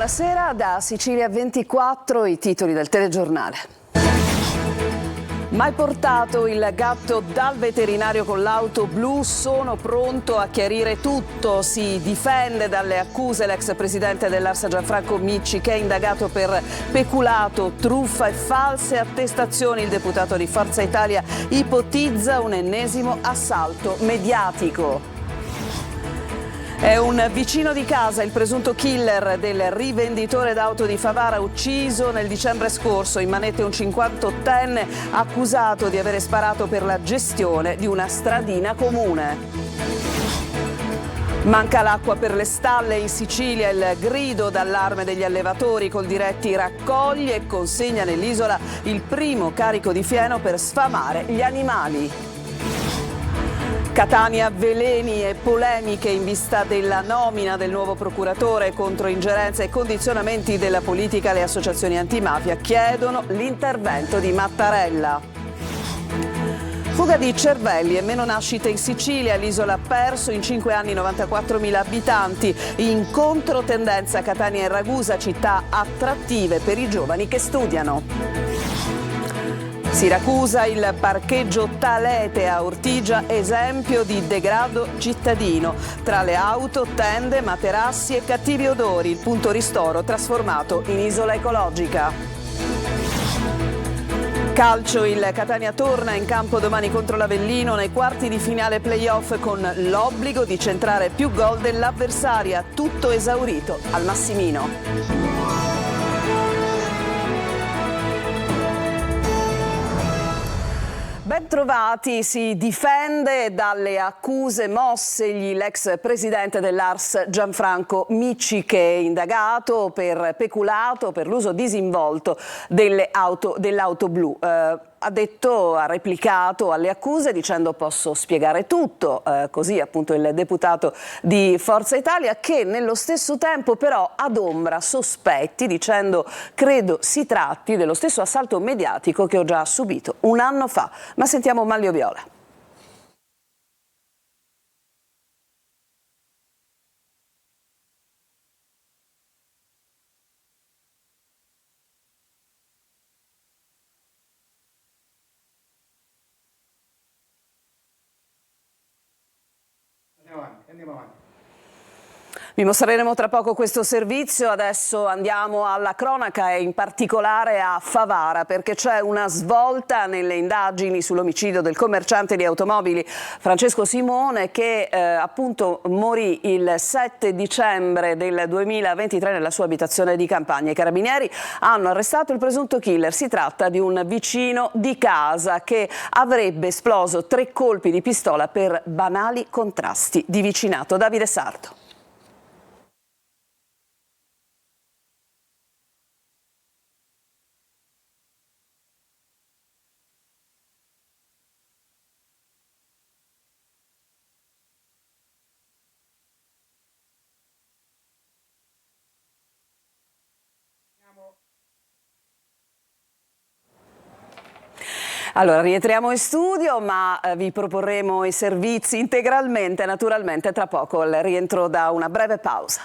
Buonasera, da Sicilia 24 i titoli del telegiornale. Mai portato il gatto dal veterinario con l'auto blu, sono pronto a chiarire tutto. Si difende dalle accuse l'ex presidente dell'ARS Gianfranco Micci, che è indagato per peculato, truffa e false attestazioni. Il deputato di Forza Italia ipotizza un ennesimo assalto mediatico. È un vicino di casa il presunto killer del rivenditore d'auto di Favara, ucciso nel dicembre scorso. In manette un 58enne accusato di avere sparato per la gestione di una stradina comune. Manca l'acqua per le stalle in Sicilia, il grido d'allarme degli allevatori. Coldiretti raccoglie e consegna nell'isola il primo carico di fieno per sfamare gli animali. Catania, veleni e polemiche in vista della nomina del nuovo procuratore. Contro ingerenze e condizionamenti della politica, le associazioni antimafia chiedono l'intervento di Mattarella. Fuga di cervelli e meno nascite in Sicilia. L'isola ha perso in 5 anni 94.000 abitanti. In controtendenza Catania e Ragusa, città attrattive per i giovani che studiano. Siracusa, il parcheggio Talete a Ortigia, esempio di degrado cittadino. Tra le auto, tende, materassi e cattivi odori. Il punto ristoro trasformato in isola ecologica. Calcio, il Catania torna in campo domani contro l'Avellino nei quarti di finale play-off con l'obbligo di centrare più gol dell'avversaria. Tutto esaurito al Massimino. Bentrovati, si difende dalle accuse mossegli l'ex presidente dell'ARS Gianfranco Micci, che è indagato per peculato per l'uso disinvolto dell'auto blu. Ha replicato alle accuse dicendo: posso spiegare tutto, così appunto il deputato di Forza Italia, che nello stesso tempo però adombra sospetti dicendo: credo si tratti dello stesso assalto mediatico che ho già subito un anno fa. Ma sentiamo Manlio Viola. Andiamo avanti. Vi mostreremo tra poco questo servizio. Adesso andiamo alla cronaca e in particolare a Favara, perché c'è una svolta nelle indagini sull'omicidio del commerciante di automobili Francesco Simone, che appunto morì il 7 dicembre del 2023 nella sua abitazione di campagna. I carabinieri hanno arrestato il presunto killer. Si tratta di un vicino di casa che avrebbe esploso 3 colpi di pistola per banali contrasti di vicinato. Davide Sardo. Allora, rientriamo in studio, ma vi proporremo i servizi integralmente, naturalmente, tra poco, il rientro da una breve pausa.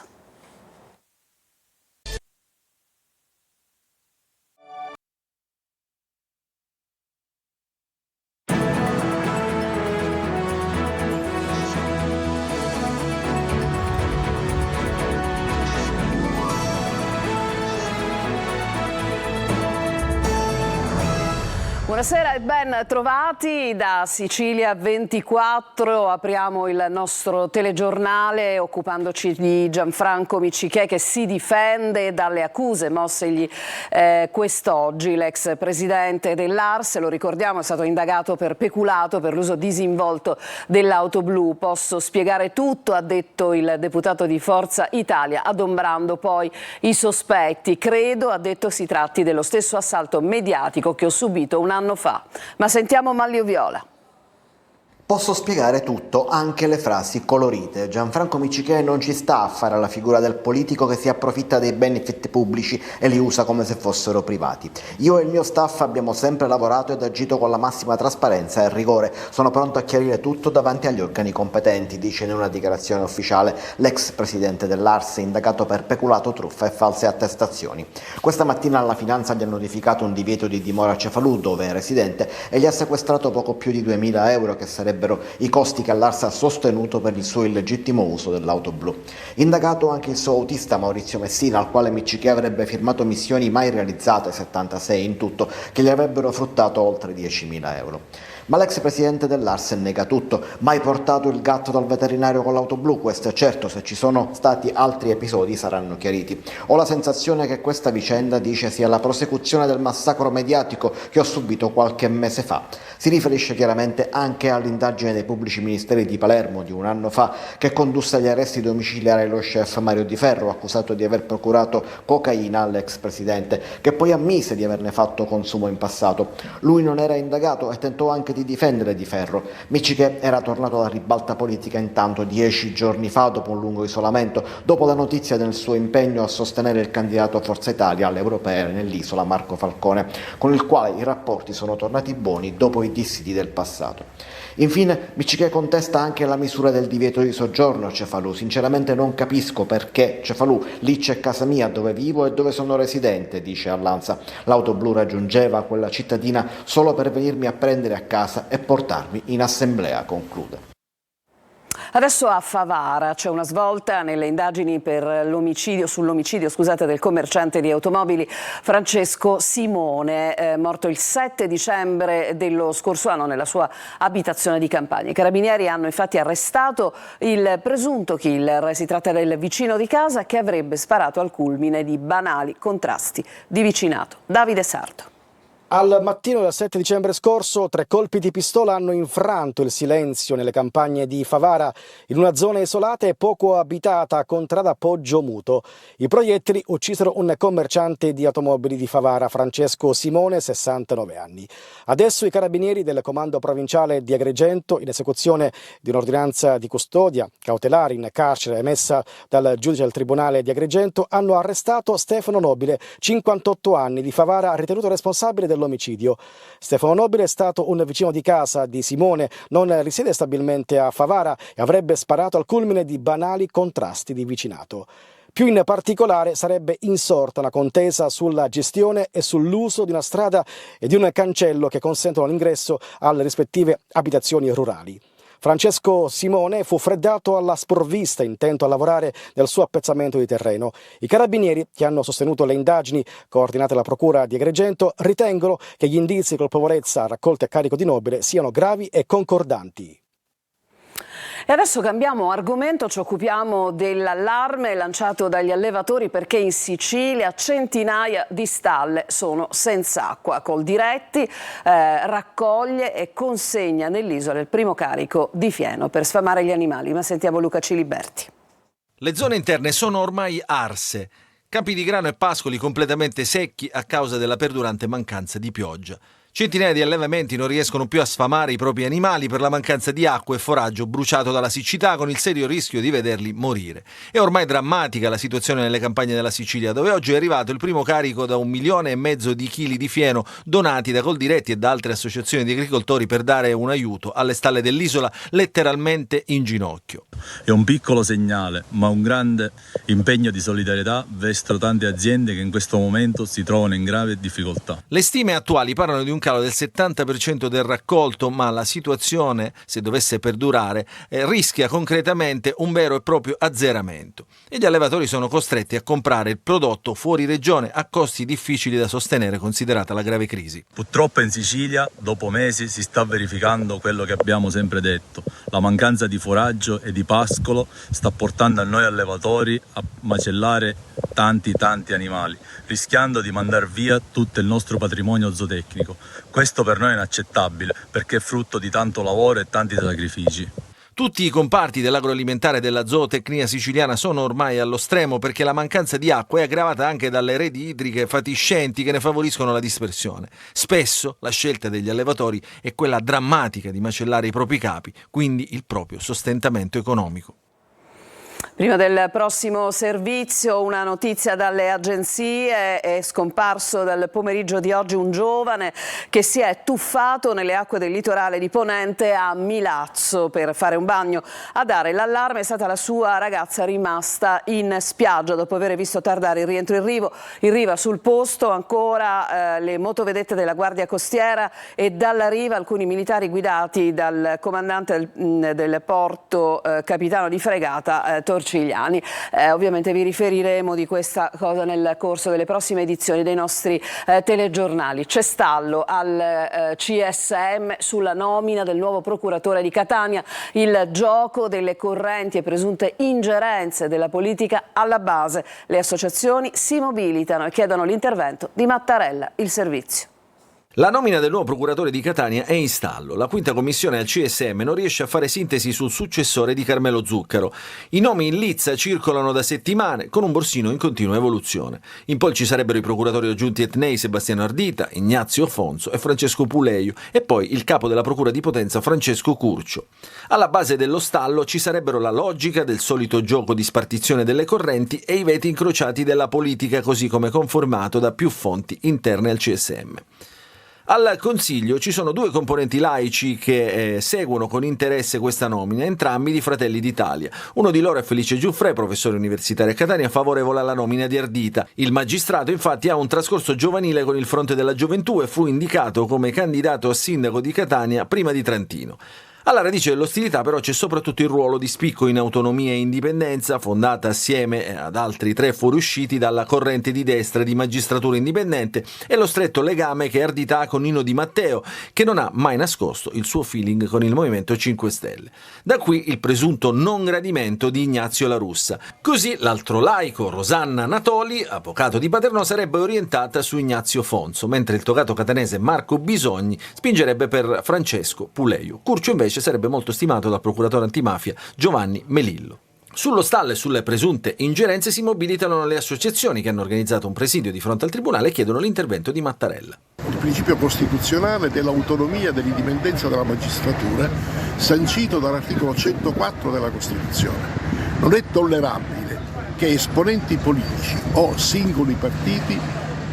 Buonasera e ben trovati da Sicilia 24. Apriamo il nostro telegiornale occupandoci di Gianfranco Micci, che si difende dalle accuse mossegli quest'oggi. L'ex presidente dell'ARS, lo ricordiamo, è stato indagato per peculato per l'uso disinvolto dell'auto blu. Posso spiegare tutto, ha detto il deputato di Forza Italia, adombrando poi i sospetti. Credo, ha detto, si tratti dello stesso assalto mediatico che ho subito un anno fa. Ma sentiamo Manlio Viola. Posso spiegare tutto, anche le frasi colorite. Gianfranco Miccichè non ci sta a fare la figura del politico che si approfitta dei benefit pubblici e li usa come se fossero privati. Io e il mio staff abbiamo sempre lavorato ed agito con la massima trasparenza e rigore. Sono pronto a chiarire tutto davanti agli organi competenti, dice in una dichiarazione ufficiale l'ex presidente dell'Ars, indagato per peculato, truffa e false attestazioni. Questa mattina alla Finanza gli ha notificato un divieto di dimora a Cefalù, dove è residente, e gli ha sequestrato poco più di 2.000 euro, che sarebbero i costi che l'Ars ha sostenuto per il suo illegittimo uso dell'auto blu. Indagato anche il suo autista Maurizio Messina, al quale Miccichè avrebbe firmato missioni mai realizzate, 76 in tutto, che gli avrebbero fruttato oltre 10.000 euro. Ma l'ex presidente dell'Ars nega tutto. Mai portato il gatto dal veterinario con l'auto blu? Questo è certo, se ci sono stati altri episodi saranno chiariti. Ho la sensazione che questa vicenda, dice, sia la prosecuzione del massacro mediatico che ho subito qualche mese fa. Si riferisce chiaramente anche all'indagine dei pubblici ministeri di Palermo di un anno fa, che condusse agli arresti domiciliari dello chef Mario Di Ferro, accusato di aver procurato cocaina all'ex presidente, che poi ammise di averne fatto consumo in passato. Lui non era indagato e tentò anche di difendere Di Ferro. Miccichè era tornato alla ribalta politica intanto 10 giorni fa, dopo un lungo isolamento, dopo la notizia del suo impegno a sostenere il candidato Forza Italia alle europee nell'isola, Marco Falcone, con il quale i rapporti sono tornati buoni dopo i dissidi del passato. Infine, Miccichè contesta anche la misura del divieto di soggiorno a Cefalù. Sinceramente non capisco perché Cefalù, lì c'è casa mia dove vivo e dove sono residente, dice all'Ansa. L'auto blu raggiungeva quella cittadina solo per venirmi a prendere a casa e portarmi in assemblea, conclude. Adesso a Favara c'è una svolta nelle indagini per sull'omicidio del commerciante di automobili Francesco Simone, morto il 7 dicembre dello scorso anno nella sua abitazione di campagna. I carabinieri hanno infatti arrestato il presunto killer. Si tratta del vicino di casa che avrebbe sparato al culmine di banali contrasti di vicinato. Davide Sarto. Al mattino del 7 dicembre scorso 3 colpi di pistola hanno infranto il silenzio nelle campagne di Favara, in una zona isolata e poco abitata, contrada Poggio Muto. I proiettili uccisero un commerciante di automobili di Favara, Francesco Simone, 69 anni. Adesso i carabinieri del comando provinciale di Agrigento, in esecuzione di un'ordinanza di custodia cautelare in carcere emessa dal giudice del tribunale di Agrigento, hanno arrestato Stefano Nobile, 58 anni, di Favara, ritenuto responsabile dell'omicidio. Stefano Nobile è stato un vicino di casa di Simone, non risiede stabilmente a Favara e avrebbe sparato al culmine di banali contrasti di vicinato. Più in particolare sarebbe insorta una contesa sulla gestione e sull'uso di una strada e di un cancello che consentono l'ingresso alle rispettive abitazioni rurali. Francesco Simone fu freddato alla sprovvista, intento a lavorare nel suo appezzamento di terreno. I carabinieri, che hanno sostenuto le indagini coordinate dalla Procura di Agrigento, ritengono che gli indizi di colpevolezza raccolti a carico di Nobile siano gravi e concordanti. E adesso cambiamo argomento, ci occupiamo dell'allarme lanciato dagli allevatori perché in Sicilia centinaia di stalle sono senza acqua. Coldiretti raccoglie e consegna nell'isola il primo carico di fieno per sfamare gli animali. Ma sentiamo Luca Ciliberti. Le zone interne sono ormai arse, campi di grano e pascoli completamente secchi a causa della perdurante mancanza di pioggia. Centinaia di allevamenti non riescono più a sfamare i propri animali per la mancanza di acqua e foraggio bruciato dalla siccità, con il serio rischio di vederli morire. È ormai drammatica la situazione nelle campagne della Sicilia, dove oggi è arrivato il primo carico da 1,5 milioni di chili di fieno donati da Coldiretti e da altre associazioni di agricoltori per dare un aiuto alle stalle dell'isola letteralmente in ginocchio. È un piccolo segnale, ma un grande impegno di solidarietà verso tante aziende che in questo momento si trovano in grave difficoltà. Le stime attuali parlano di un calo del 70% del raccolto, ma la situazione, se dovesse perdurare, rischia concretamente un vero e proprio azzeramento. E gli allevatori sono costretti a comprare il prodotto fuori regione a costi difficili da sostenere, considerata la grave crisi. Purtroppo in Sicilia, dopo mesi, si sta verificando quello che abbiamo sempre detto. La mancanza di foraggio e di pascolo sta portando a noi allevatori a macellare tanti animali, rischiando di mandar via tutto il nostro patrimonio zootecnico. Questo per noi è inaccettabile, perché è frutto di tanto lavoro e tanti sacrifici. Tutti i comparti dell'agroalimentare e della zootecnia siciliana sono ormai allo stremo perché la mancanza di acqua è aggravata anche dalle reti idriche fatiscenti che ne favoriscono la dispersione. Spesso la scelta degli allevatori è quella drammatica di macellare i propri capi, quindi il proprio sostentamento economico. Prima del prossimo servizio una notizia dalle agenzie: è scomparso dal pomeriggio di oggi un giovane che si è tuffato nelle acque del litorale di Ponente a Milazzo per fare un bagno. A dare l'allarme è stata la sua ragazza rimasta in spiaggia dopo aver visto tardare il rientro in riva. Sul posto ancora le motovedette della Guardia Costiera e dalla riva alcuni militari guidati dal comandante del porto capitano di fregata Torcigliani. Ovviamente vi riferiremo di questa cosa nel corso delle prossime edizioni dei nostri telegiornali. C'è stallo al CSM sulla nomina del nuovo procuratore di Catania, il gioco delle correnti e presunte ingerenze della politica alla base. Le associazioni si mobilitano e chiedono l'intervento di Mattarella. Il servizio. La nomina del nuovo procuratore di Catania è in stallo. La quinta commissione al CSM non riesce a fare sintesi sul successore di Carmelo Zuccaro. I nomi in lizza circolano da settimane con un borsino in continua evoluzione. In poi ci sarebbero i procuratori aggiunti etnei Sebastiano Ardita, Ignazio Fonso e Francesco Puleio e poi il capo della procura di Potenza Francesco Curcio. Alla base dello stallo ci sarebbero la logica del solito gioco di spartizione delle correnti e i veti incrociati della politica, così come confermato da più fonti interne al CSM. Al Consiglio ci sono due componenti laici che seguono con interesse questa nomina, entrambi di Fratelli d'Italia. Uno di loro è Felice Giuffre, professore universitario a Catania, favorevole alla nomina di Ardita. Il magistrato infatti ha un trascorso giovanile con il Fronte della Gioventù e fu indicato come candidato a sindaco di Catania prima di Trantino. Alla radice dell'ostilità però c'è soprattutto il ruolo di spicco in autonomia e indipendenza, fondata assieme ad altri 3 fuoriusciti dalla corrente di destra di magistratura indipendente, e lo stretto legame che Ardita ha con Nino Di Matteo, che non ha mai nascosto il suo feeling con il Movimento 5 Stelle. Da qui il presunto non gradimento di Ignazio La Russa. Così l'altro laico, Rosanna Natoli, avvocato di Paternò, sarebbe orientata su Ignazio Fonso, mentre il togato catanese Marco Bisogni spingerebbe per Francesco Puleio. Curcio invece sarebbe molto stimato dal procuratore antimafia Giovanni Melillo. Sullo stallo e sulle presunte ingerenze si mobilitano le associazioni che hanno organizzato un presidio di fronte al Tribunale e chiedono l'intervento di Mattarella. Il principio costituzionale dell'autonomia e dell'indipendenza della magistratura, sancito dall'articolo 104 della Costituzione. Non è tollerabile che esponenti politici o singoli partiti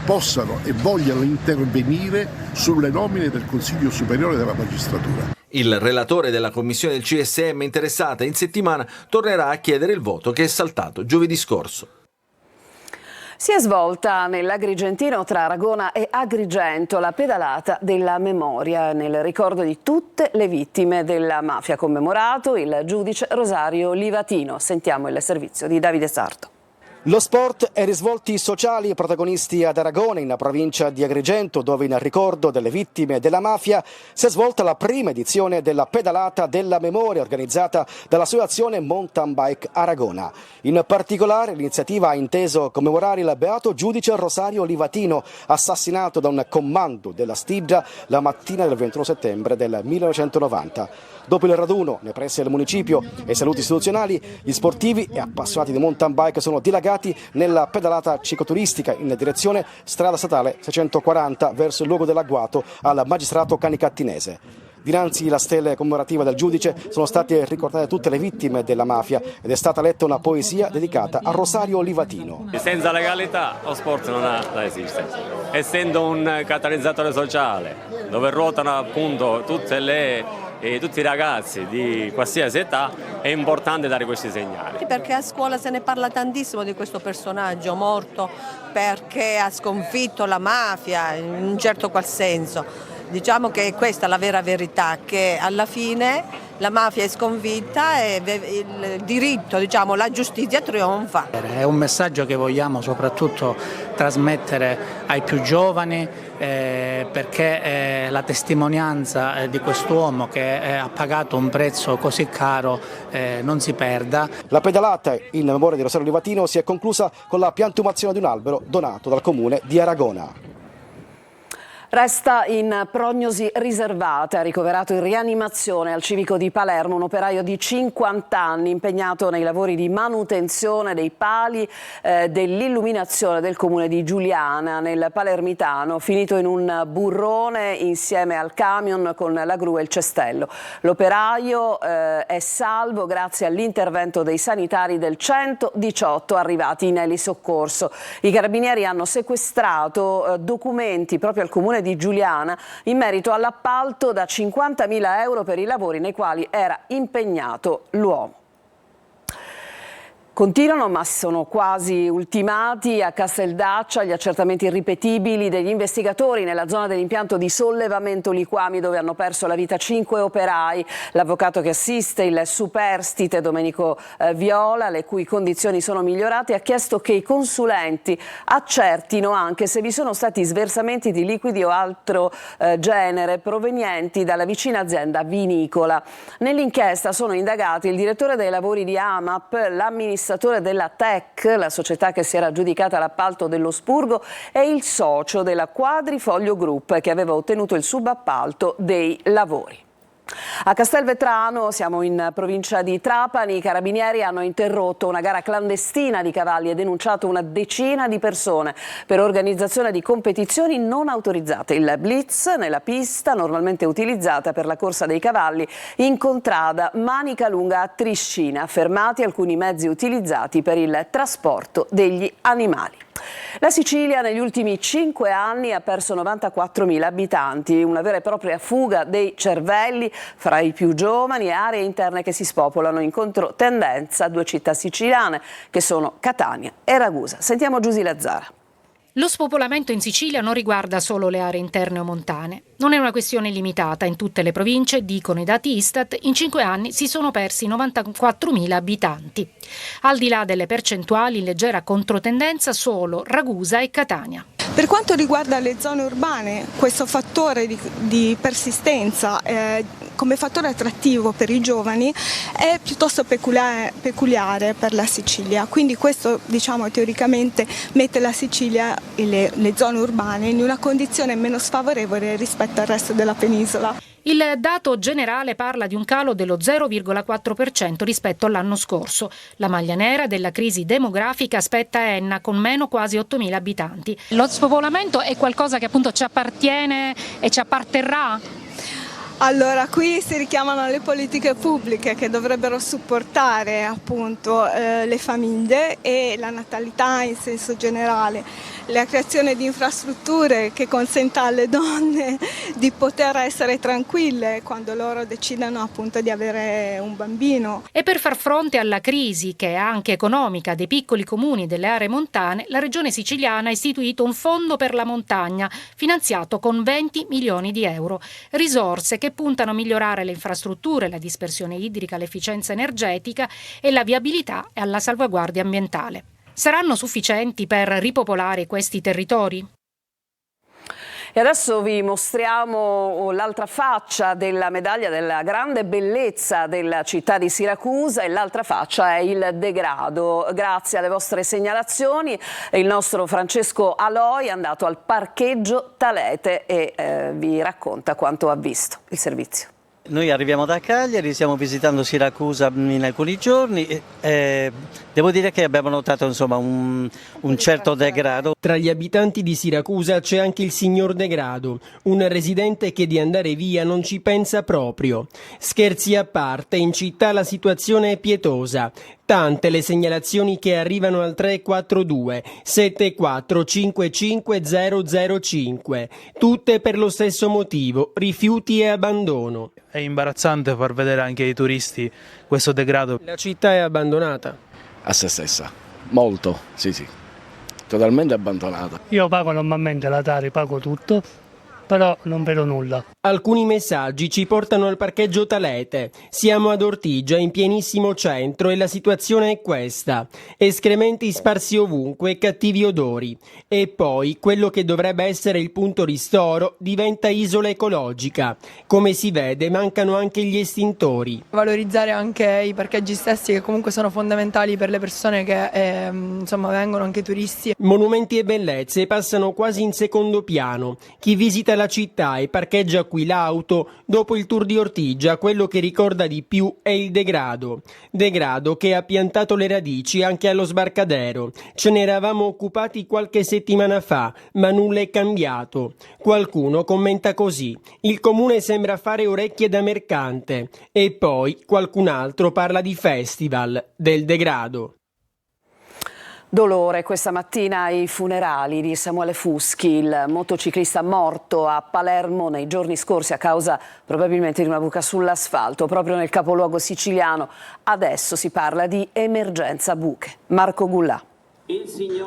possano e vogliano intervenire sulle nomine del Consiglio Superiore della Magistratura. Il relatore della commissione del CSM interessata in settimana tornerà a chiedere il voto che è saltato giovedì scorso. Si è svolta nell'Agrigentino tra Aragona e Agrigento la pedalata della memoria nel ricordo di tutte le vittime della mafia. Commemorato il giudice Rosario Livatino. Sentiamo il servizio di Davide Sarto. Lo sport e i risvolti sociali protagonisti ad Aragona, in provincia di Agrigento, dove in ricordo delle vittime della mafia si è svolta la prima edizione della pedalata della memoria organizzata dall'associazione Mountain Bike Aragona. In particolare l'iniziativa ha inteso commemorare il beato giudice Rosario Livatino, assassinato da un comando della Stigia la mattina del 21 settembre del 1990. Dopo il raduno nei pressi del municipio e i saluti istituzionali, gli sportivi e appassionati di mountain bike sono dilagati nella pedalata cicloturistica in direzione strada statale 640 verso il luogo dell'agguato al magistrato canicattinese. Dinanzi alla stele commemorativa del giudice sono state ricordate tutte le vittime della mafia ed è stata letta una poesia dedicata a Rosario Livatino. Senza legalità lo sport non ha da esistere. Essendo un catalizzatore sociale dove ruotano appunto tutti i ragazzi di qualsiasi età, è importante dare questi segnali. Perché a scuola se ne parla tantissimo di questo personaggio morto perché ha sconfitto la mafia in un certo qual senso. Diciamo che questa è la vera verità, che alla fine la mafia è sconfitta e il diritto, diciamo, la giustizia trionfa. È un messaggio che vogliamo soprattutto trasmettere ai più giovani, perché la testimonianza di quest'uomo che ha pagato un prezzo così caro non si perda. La pedalata in memoria di Rosario Livatino si è conclusa con la piantumazione di un albero donato dal comune di Aragona. Resta in prognosi riservata, ricoverato in rianimazione al civico di Palermo un operaio di 50 anni impegnato nei lavori di manutenzione dei pali dell'illuminazione del comune di Giuliana nel Palermitano, finito in un burrone insieme al camion con la gru e il cestello. L'operaio è salvo grazie all'intervento dei sanitari del 118 arrivati in elisoccorso. I carabinieri hanno sequestrato documenti proprio al comune di Giuliana in merito all'appalto da 50.000 euro per i lavori nei quali era impegnato l'uomo. Continuano, ma sono quasi ultimati, a Casteldaccia gli accertamenti irripetibili degli investigatori nella zona dell'impianto di sollevamento liquami dove hanno perso la vita 5 operai. L'avvocato che assiste il superstite Domenico Viola, le cui condizioni sono migliorate, ha chiesto che i consulenti accertino anche se vi sono stati sversamenti di liquidi o altro genere provenienti dalla vicina azienda vinicola. Nell'inchiesta sono indagati il direttore dei lavori di AMAP, l'amministratore della TEC, la società che si era aggiudicata l'appalto dello spurgo, e il socio della Quadrifoglio Group che aveva ottenuto il subappalto dei lavori. A Castelvetrano, siamo in provincia di Trapani, i carabinieri hanno interrotto una gara clandestina di cavalli e denunciato una decina di persone per organizzazione di competizioni non autorizzate. Il blitz nella pista normalmente utilizzata per la corsa dei cavalli in contrada Manicalunga a Triscina, fermati alcuni mezzi utilizzati per il trasporto degli animali. La Sicilia negli ultimi 5 anni ha perso 94.000 abitanti, una vera e propria fuga dei cervelli fra i più giovani e aree interne che si spopolano in controtendenza a 2 città siciliane che sono Catania e Ragusa. Sentiamo Giusy Lazzara. Lo spopolamento in Sicilia non riguarda solo le aree interne o montane. Non è una questione limitata. In tutte le province, dicono i dati Istat, in 5 anni si sono persi 94.000 abitanti. Al di là delle percentuali, in leggera controtendenza solo Ragusa e Catania. Per quanto riguarda le zone urbane, questo fattore di persistenza come fattore attrattivo per i giovani è piuttosto peculiare per la Sicilia. Quindi questo, diciamo, teoricamente mette la Sicilia e le zone urbane in una condizione meno sfavorevole rispetto al resto della penisola. Il dato generale parla di un calo dello 0,4% rispetto all'anno scorso. La maglia nera della crisi demografica aspetta Enna con meno quasi 8.000 abitanti. Lo spopolamento è qualcosa che appunto ci appartiene e ci apparterrà? Allora, qui si richiamano le politiche pubbliche che dovrebbero supportare appunto le famiglie e la natalità in senso generale, la creazione di infrastrutture che consenta alle donne di poter essere tranquille quando loro decidano appunto di avere un bambino. E per far fronte alla crisi, che è anche economica, dei piccoli comuni delle aree montane, la Regione siciliana ha istituito un fondo per la montagna, finanziato con 20 milioni di euro. Risorse che puntano a migliorare le infrastrutture, la dispersione idrica, l'efficienza energetica e la viabilità e alla salvaguardia ambientale. Saranno sufficienti per ripopolare questi territori? E adesso vi mostriamo l'altra faccia della medaglia della grande bellezza della città di Siracusa, e l'altra faccia è il degrado. Grazie alle vostre segnalazioni il nostro Francesco Aloi è andato al parcheggio Talete e vi racconta quanto ha visto il servizio. Noi arriviamo da Cagliari, stiamo visitando Siracusa in alcuni giorni e devo dire che abbiamo notato insomma un certo degrado. Tra gli abitanti di Siracusa c'è anche il signor Degrado, un residente che di andare via non ci pensa proprio. Scherzi a parte, in città la situazione è pietosa. Tante le segnalazioni che arrivano al 342 7455 005, tutte per lo stesso motivo, rifiuti e abbandono. È imbarazzante far vedere anche ai turisti questo degrado. La città è abbandonata? A se stessa, molto, sì, totalmente abbandonata. Io pago normalmente la Tari, pago tutto, però non vedo nulla. Alcuni messaggi ci portano al parcheggio Talete. Siamo ad Ortigia, in pienissimo centro, e la situazione è questa. Escrementi sparsi ovunque e cattivi odori. E poi, quello che dovrebbe essere il punto ristoro diventa isola ecologica. Come si vede, mancano anche gli estintori. Valorizzare anche i parcheggi stessi, che comunque sono fondamentali per le persone che vengono, anche turisti. Monumenti e bellezze passano quasi in secondo piano. Chi visita la città e parcheggia qui l'auto, dopo il Tour di Ortigia, quello che ricorda di più è il degrado. Degrado che ha piantato le radici anche allo sbarcadero. Ce ne eravamo occupati qualche settimana fa, ma nulla è cambiato. Qualcuno commenta così: il comune sembra fare orecchie da mercante. E poi qualcun altro parla di festival, del degrado. Dolore questa mattina ai funerali di Samuele Fuschi, il motociclista morto a Palermo nei giorni scorsi a causa probabilmente di una buca sull'asfalto, proprio nel capoluogo siciliano. Adesso si parla di emergenza buche. Marco Gullà.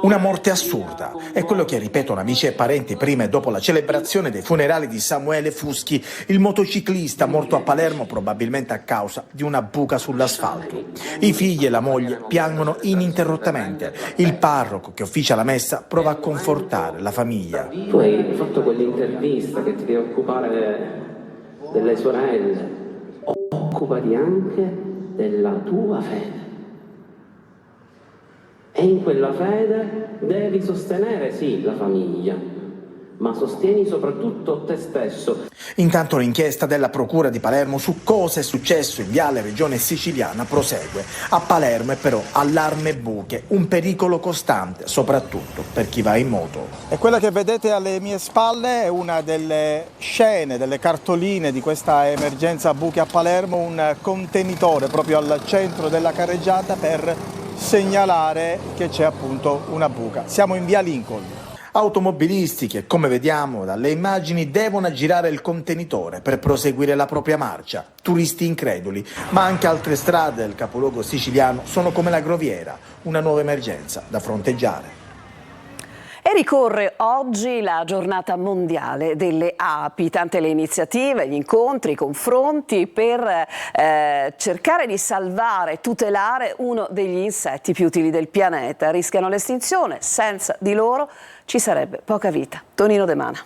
Una morte assurda, è quello che ripetono amici e parenti prima e dopo la celebrazione dei funerali di Samuele Fuschi, il motociclista morto a Palermo probabilmente a causa di una buca sull'asfalto. I figli e la moglie piangono ininterrottamente. Il parroco che officia la messa prova a confortare la famiglia. Tu hai fatto quell'intervista che ti devi occupare delle sorelle, occupati anche della tua fede. E in quella fede devi sostenere sì la famiglia, ma sostieni soprattutto te stesso. Intanto l'inchiesta della Procura di Palermo su cosa è successo in Viale Regione Siciliana prosegue. A Palermo è però allarme buche, un pericolo costante, soprattutto per chi va in moto. E quella che vedete alle mie spalle è una delle scene, delle cartoline di questa emergenza buche a Palermo, un contenitore proprio al centro della carreggiata per segnalare che c'è appunto una buca. Siamo in via Lincoln. Automobilisti che, come vediamo dalle immagini, devono aggirare il contenitore per proseguire la propria marcia. Turisti increduli, ma anche altre strade del capoluogo siciliano sono come la Groviera, una nuova emergenza da fronteggiare. E ricorre oggi la giornata mondiale delle api, tante le iniziative, gli incontri, i confronti per cercare di salvare e tutelare uno degli insetti più utili del pianeta. Rischiano l'estinzione, senza di loro ci sarebbe poca vita. Tonino De Mana.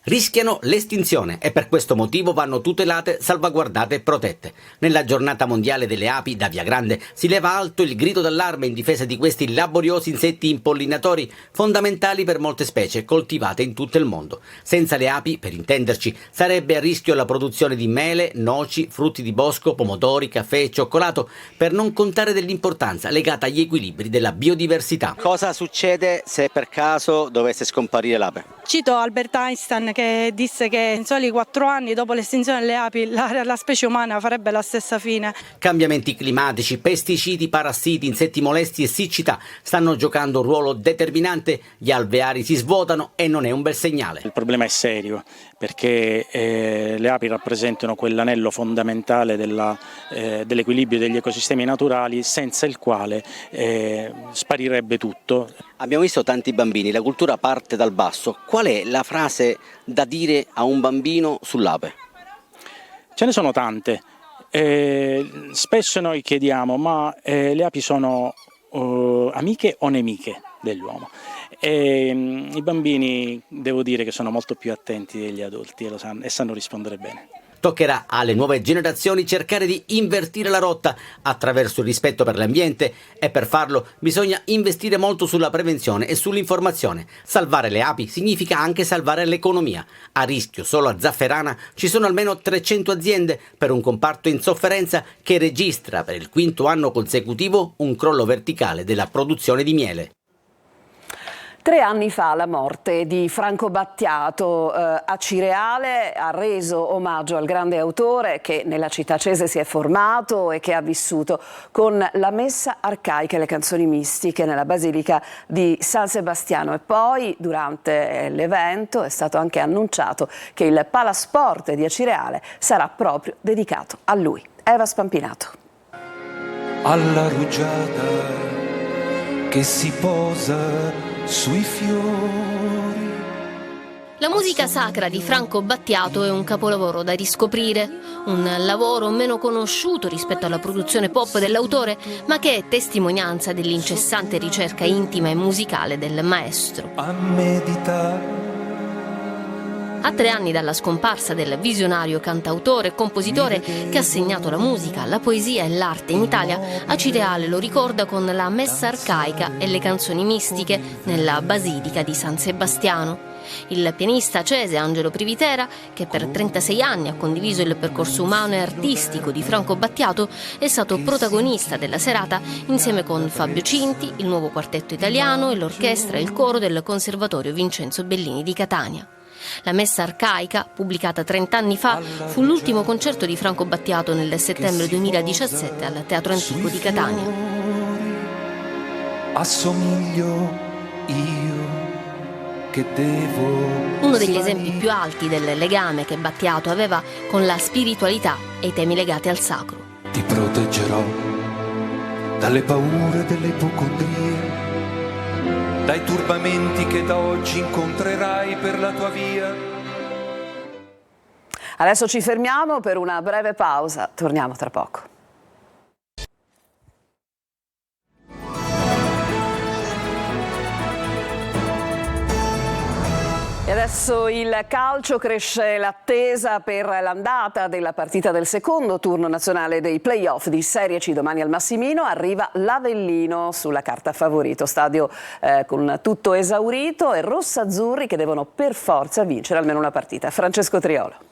Rischiano l'estinzione e per questo motivo vanno tutelate, salvaguardate e protette. Nella giornata mondiale delle api da Via Grande si leva alto il grido d'allarme in difesa di questi laboriosi insetti impollinatori fondamentali per molte specie coltivate in tutto il mondo. Senza le api, per intenderci, sarebbe a rischio la produzione di mele, noci, frutti di bosco, pomodori, caffè e cioccolato, per non contare dell'importanza legata agli equilibri della biodiversità. Cosa succede se per caso dovesse scomparire l'ape? Cito Albert Einstein che disse che in soli 4 anni dopo l'estinzione delle api la specie umana farebbe la stessa fine. Cambiamenti climatici, pesticidi, parassiti, insetti molesti e siccità stanno giocando un ruolo determinante, gli alveari si svuotano e non è un bel segnale. Il problema è serio perché le api rappresentano quell'anello fondamentale dell'equilibrio degli ecosistemi naturali senza il quale sparirebbe tutto. Abbiamo visto tanti bambini, la cultura parte dal basso. Qual è la frase da dire a un bambino sull'ape? Ce ne sono tante. Spesso noi chiediamo ma le api sono amiche o nemiche dell'uomo? I bambini devo dire che sono molto più attenti degli adulti e sanno rispondere bene. Toccherà alle nuove generazioni cercare di invertire la rotta attraverso il rispetto per l'ambiente e per farlo bisogna investire molto sulla prevenzione e sull'informazione. Salvare le api significa anche salvare l'economia. A rischio solo a Zafferana ci sono almeno 300 aziende per un comparto in sofferenza che registra per il 5º anno consecutivo un crollo verticale della produzione di miele. 3 anni fa la morte di Franco Battiato a Cireale ha reso omaggio al grande autore che nella città cese si è formato e che ha vissuto con la messa arcaica e le canzoni mistiche nella Basilica di San Sebastiano. E poi durante l'evento è stato anche annunciato che il Palasport di Cireale sarà proprio dedicato a lui. Eva Spampinato. Alla rugiada che si posa sui fiori. La musica sacra di Franco Battiato è un capolavoro da riscoprire, un lavoro meno conosciuto rispetto alla produzione pop dell'autore, ma che è testimonianza dell'incessante ricerca intima e musicale del maestro. A meditare. A 3 anni dalla scomparsa del visionario cantautore e compositore che ha segnato la musica, la poesia e l'arte in Italia, Acireale lo ricorda con la Messa arcaica e le canzoni mistiche nella Basilica di San Sebastiano. Il pianista cese Angelo Privitera, che per 36 anni ha condiviso il percorso umano e artistico di Franco Battiato, è stato protagonista della serata insieme con Fabio Cinti, il nuovo quartetto italiano e l'orchestra e il coro del Conservatorio Vincenzo Bellini di Catania. La Messa arcaica, pubblicata 30 anni fa, fu l'ultimo concerto di Franco Battiato nel settembre 2017 al Teatro Antico di Catania. Assomiglio io che devo. Uno degli esempi più alti del legame che Battiato aveva con la spiritualità e i temi legati al sacro. Ti proteggerò dalle paure delle ipocondrie, dai turbamenti che da oggi incontrerai per la tua via. Adesso ci fermiamo per una breve pausa, torniamo tra poco. E adesso il calcio, cresce l'attesa per l'andata della partita del secondo turno nazionale dei play-off di Serie C. Domani al Massimino arriva l'Avellino sulla carta favorito, stadio con tutto esaurito e rossazzurri che devono per forza vincere almeno una partita. Francesco Triolo.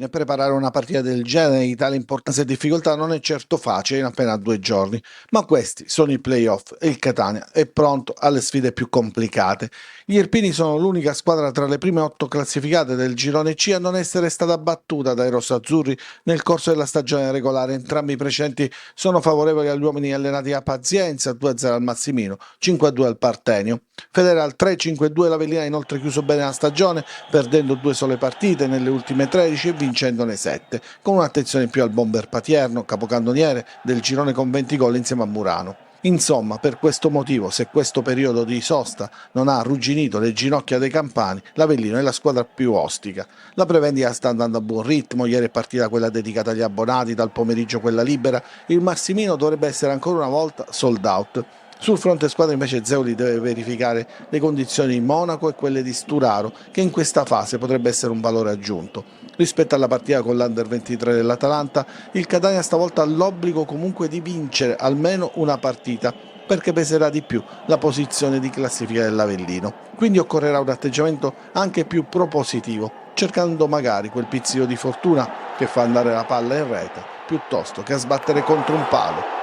Preparare una partita del genere di tale importanza e difficoltà non è certo facile in appena 2 giorni, ma questi sono i playoff e il Catania è pronto alle sfide più complicate. Gli Irpini sono l'unica squadra tra le prime 8 classificate del girone C a non essere stata battuta dai rossazzurri nel corso della stagione regolare. Entrambi i precedenti sono favorevoli agli uomini allenati a Pazienza, 2-0 al Massimino, 5-2 al Partenio. Federal 3-5-2, l'Avellina ha inoltre chiuso bene la stagione, perdendo 2 sole partite nelle ultime 13 e vincendone 7, con un'attenzione in più al bomber Patierno, capocannoniere del girone con 20 gol insieme a Murano. Insomma, per questo motivo, se questo periodo di sosta non ha arrugginito le ginocchia dei campani, l'Avellino è la squadra più ostica. La prevendita sta andando a buon ritmo, ieri è partita quella dedicata agli abbonati, dal pomeriggio quella libera, il Massimino dovrebbe essere ancora una volta sold out. Sul fronte squadra invece Zeoli deve verificare le condizioni di Monaco e quelle di Sturaro, che in questa fase potrebbe essere un valore aggiunto. Rispetto alla partita con l'Under 23 dell'Atalanta, il Catania stavolta ha l'obbligo comunque di vincere almeno una partita, perché peserà di più la posizione di classifica dell'Avellino. Quindi occorrerà un atteggiamento anche più propositivo, cercando magari quel pizzico di fortuna che fa andare la palla in rete, piuttosto che a sbattere contro un palo.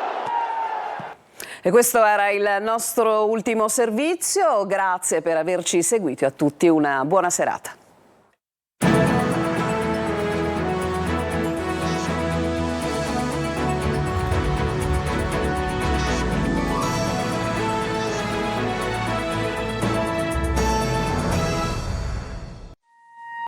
E questo era il nostro ultimo servizio, grazie per averci seguito e a tutti una buona serata.